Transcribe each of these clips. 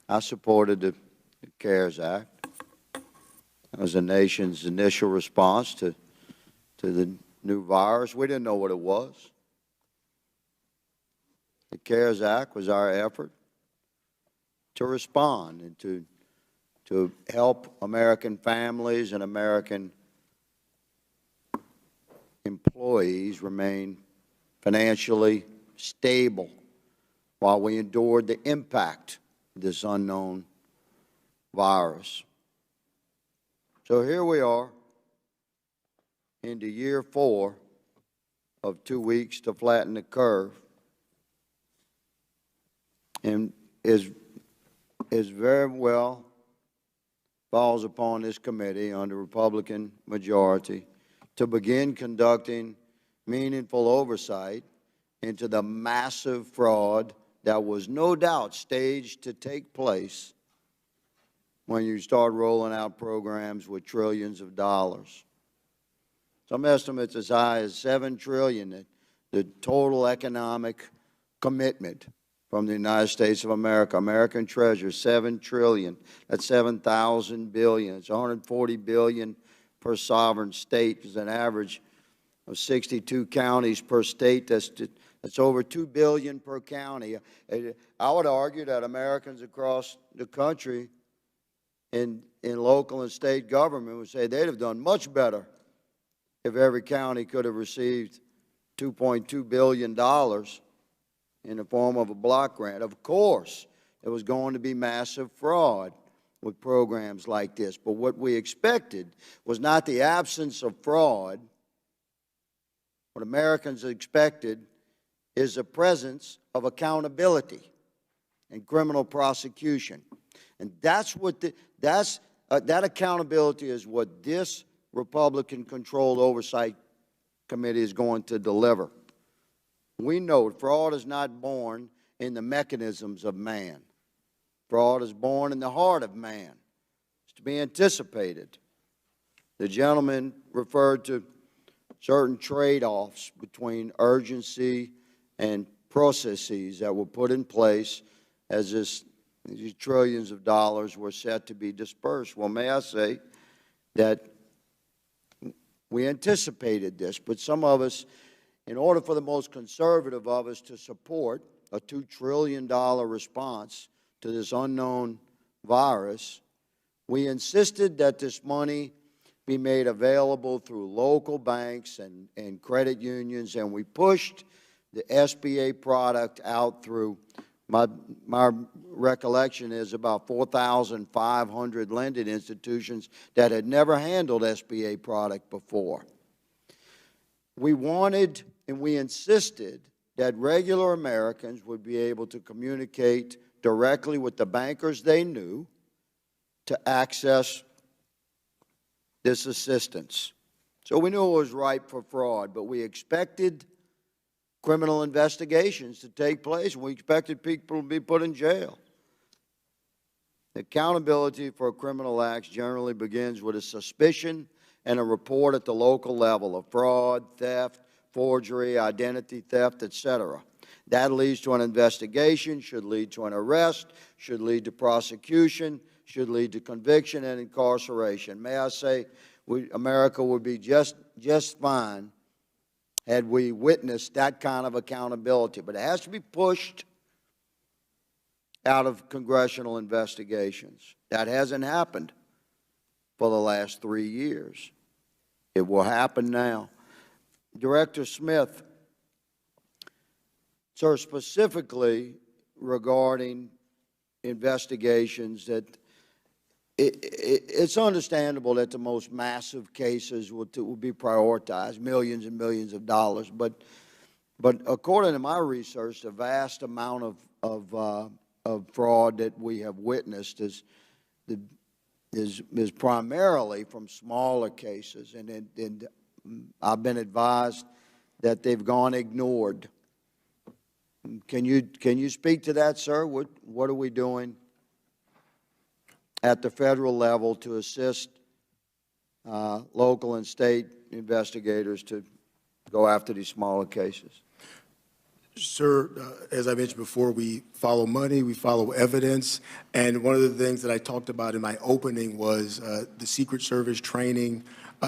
I supported the CARES Act. It was the nation's initial response to the new virus. We didn't know what it was. The CARES Act was our effort to respond and to help American families and American employees remain financially stable while we endured the impact of this unknown virus. So here we are into year 4 of 2 weeks to flatten the curve, and is very well falls upon this committee under Republican majority to begin conducting meaningful oversight into the massive fraud that was no doubt staged to take place when you start rolling out programs with trillions of dollars. Some estimates as high as $7 trillion, the total economic commitment from the United States of America. American treasure, $7 trillion. That's 7,000 billion. It's 140 billion per sovereign state. There's an average of 62 counties per state. That's over $2 billion per county. I would argue that Americans across the country in local and state government would say they'd have done much better if every county could have received $2.2 billion in the form of a block grant. Of course, there was going to be massive fraud with programs like this, but what we expected was not the absence of fraud. What Americans expected is the presence of accountability and criminal prosecution. And that's what that accountability is what this Republican-controlled oversight committee is going to deliver. We know fraud is not born in the mechanisms of man. Fraud is born in the heart of man. It's to be anticipated. The gentleman referred to certain trade-offs between urgency and processes that were put in place as these trillions of dollars were set to be dispersed. Well, may I say that we anticipated this, but some of us, in order for the most conservative of us to support a $2 trillion response to this unknown virus, we insisted that this money be made available through local banks and credit unions, and we pushed the SBA product out through, my recollection is about 4,500 lending institutions that had never handled SBA product before. We wanted and we insisted that regular Americans would be able to communicate directly with the bankers they knew to access this assistance. So we knew it was ripe for fraud, but we expected criminal investigations to take place, and we expected people to be put in jail. Accountability for criminal acts generally begins with a suspicion and a report at the local level of fraud, theft, forgery, identity theft, etc. That leads to an investigation, should lead to an arrest, should lead to prosecution, should lead to conviction and incarceration. May I say, America would be just fine had we witnessed that kind of accountability. But it has to be pushed out of congressional investigations. That hasn't happened for the last 3 years. It will happen now. Director Smith, sir, specifically regarding investigations, that it's understandable that the most massive cases will be prioritized, millions and millions of dollars. But according to my research, the vast amount of fraud that we have witnessed is primarily from smaller cases, and I've been advised that they've gone ignored. Can you speak to that, sir? What are we doing at the federal level to assist local and state investigators to go after these smaller cases? Sir, as I mentioned before, we follow money, we follow evidence, and one of the things that I talked about in my opening was the Secret Service training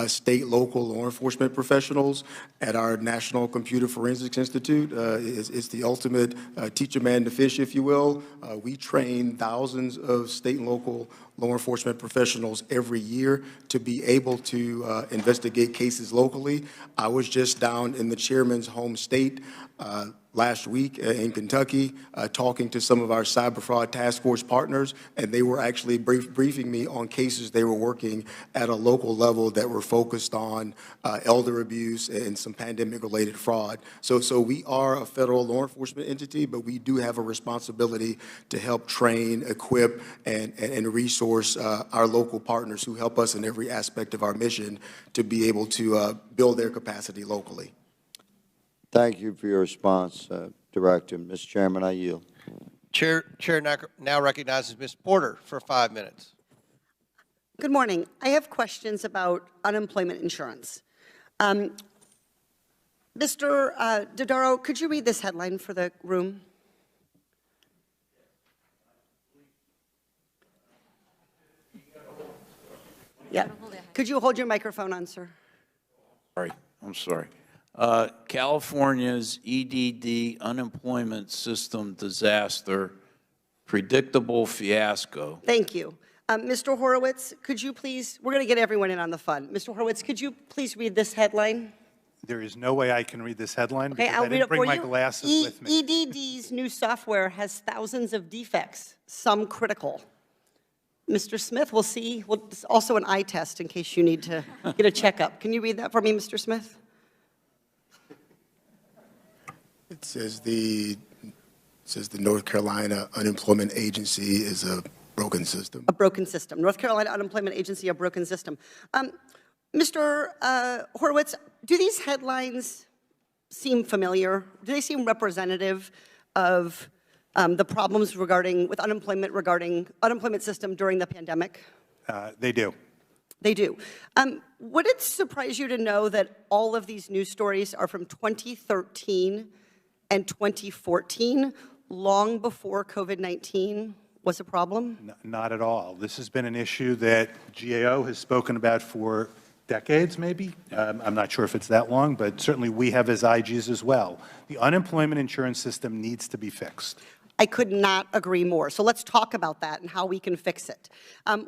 state, local law enforcement professionals at our National Computer Forensics Institute. It's the ultimate teach a man to fish, if you will. We train thousands of state and local law enforcement professionals every year to be able to investigate cases locally. I was just down in the chairman's home state last week in Kentucky, talking to some of our cyber fraud task force partners, and they were actually briefing me on cases they were working at a local level that were focused on elder abuse and some pandemic-related fraud. So we are a federal law enforcement entity, but we do have a responsibility to help train, equip, and resource our local partners who help us in every aspect of our mission to be able to build their capacity locally. Thank you for your response, Director. Mr. Chairman, I yield. Chair now recognizes Ms. Porter for 5 minutes. Good morning. I have questions about unemployment insurance. Mr. Dodaro, could you read this headline for the room? Yeah. Could you hold your microphone on, sir? I'm sorry. California's EDD unemployment system disaster, predictable fiasco. Thank you. Mr. Horowitz, could you please, we're going to get everyone in on the fun. Mr. Horowitz, could you please read this headline? There is no way I can read this headline Okay, because I'll I read didn't it bring for my you. glasses with me. EDD's new software has thousands of defects, some critical. Mr. Smith, we'll see. Well, it's also an eye test in case you need to get a checkup. Can you read that for me, Mr. Smith? It says the North Carolina Unemployment Agency is a broken system. A broken system. North Carolina Unemployment Agency, a broken system. Mr. Horowitz, do these headlines seem familiar? Do they seem representative of the problems with unemployment system during the pandemic? They do. They do. Would it surprise you to know that all of these news stories are from 2013 and 2014, long before COVID-19 was a problem? Not at all. This has been an issue that GAO has spoken about for decades, maybe. I'm not sure if it's that long, but certainly we have as IGs as well. The unemployment insurance system needs to be fixed. I could not agree more. So let's talk about that and how we can fix it.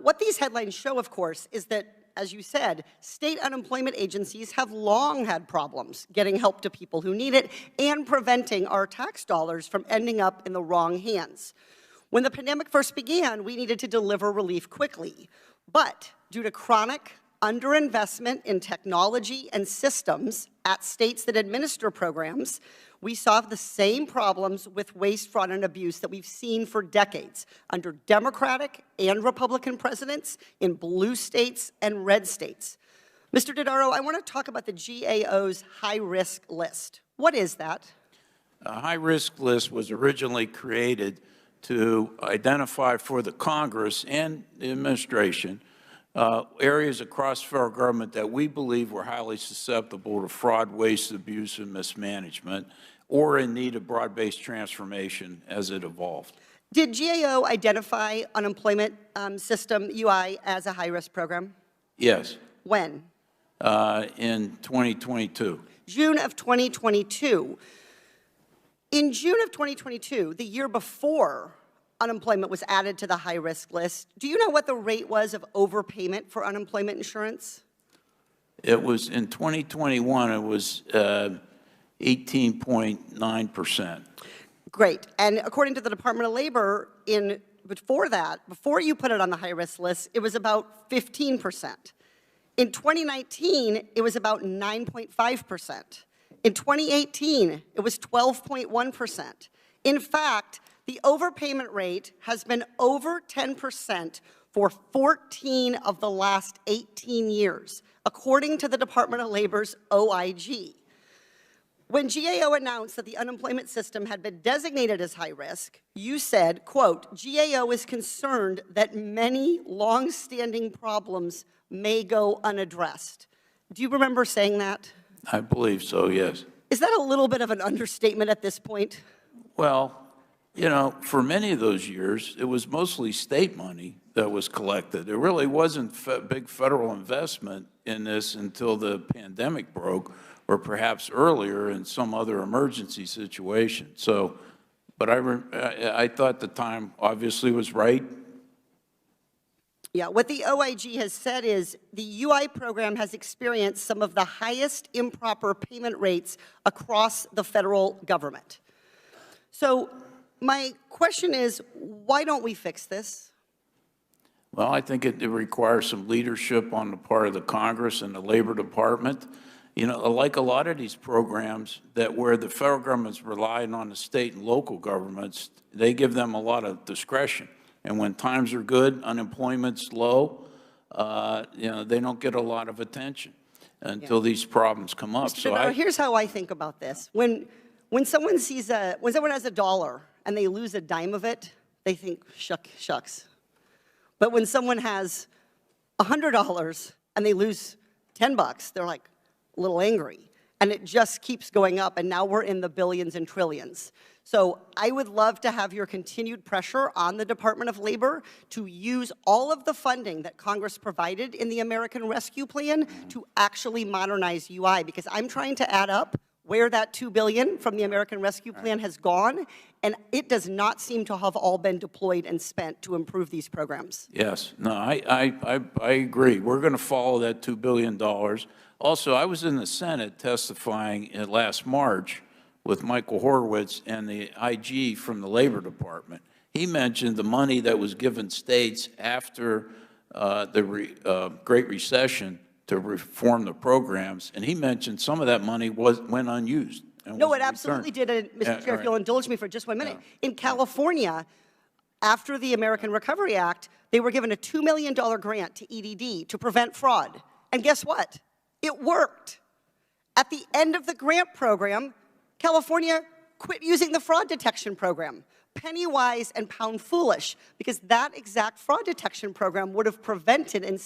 What these headlines show, of course, is that, as you said, state unemployment agencies have long had problems getting help to people who need it and preventing our tax dollars from ending up in the wrong hands. When the pandemic first began, we needed to deliver relief quickly. But due to chronic underinvestment in technology and systems at states that administer programs, we saw the same problems with waste, fraud, and abuse that we've seen for decades under Democratic and Republican presidents in blue states and red states. Mr. Dodaro, I want to talk about the GAO's high-risk list. What is that? A high-risk list was originally created to identify for the Congress and the administration areas across federal government that we believe were highly susceptible to fraud, waste, abuse, and mismanagement, or in need of broad-based transformation as it evolved. Did GAO identify unemployment system UI as a high-risk program? Yes. When? In 2022. June of 2022. In June of 2022, the year before unemployment was added to the high-risk list, do you know what the rate was of overpayment for unemployment insurance? It was, in 2021, it was 18.9%. Great. And according to the Department of Labor, before you put it on the high-risk list, it was about 15%. In 2019, it was about 9.5%. In 2018, it was 12.1%. In fact, the overpayment rate has been over 10% for 14 of the last 18 years, according to the Department of Labor's OIG. When GAO announced that the unemployment system had been designated as high risk, you said, quote, GAO is concerned that many long-standing problems may go unaddressed. Do you remember saying that? I believe so, yes. Is that a little bit of an understatement at this point? Well, you know, for many of those years, it was mostly state money that was collected. There really wasn't big federal investment in this until the pandemic broke, or perhaps earlier in some other emergency situation. So, but I thought the time obviously was right. Yeah, what the OIG has said is the UI program has experienced some of the highest improper payment rates across the federal government. So my question is, why don't we fix this? Well, I think it requires some leadership on the part of the Congress and the Labor Department. You know, like a lot of these programs that where the federal government's relying on the state and local governments, they give them a lot of discretion. And when times are good, unemployment's low, you know, they don't get a lot of attention until these problems come up. So here's how I think about this. When someone has a dollar and they lose a dime of it, they think, shucks. But when someone has $100 and they lose $10, they're like a little angry. And it just keeps going up, and now we're in the billions and trillions. So I would love to have your continued pressure on the Department of Labor to use all of the funding that Congress provided in the American Rescue Plan to actually modernize UI, because I'm trying to add up where that $2 billion from the American Rescue Plan has gone, and it does not seem to have all been deployed and spent to improve these programs. Yes, no, I agree. We're going to follow that $2 billion. Also, I was in the Senate testifying last March with Michael Horowitz and the IG from the Labor Department. He mentioned the money that was given states after the Great Recession to reform the programs, and he mentioned some of that money went unused. No, it absolutely did. And Mr. Chair, if you'll indulge me for just 1 minute. Yeah. In California, after the American Recovery Act, they were given a $2 million grant to EDD to prevent fraud. And guess what? It worked. At the end of the grant program, California quit using the fraud detection program. Penny wise and pound foolish, because that exact fraud detection program would have prevented and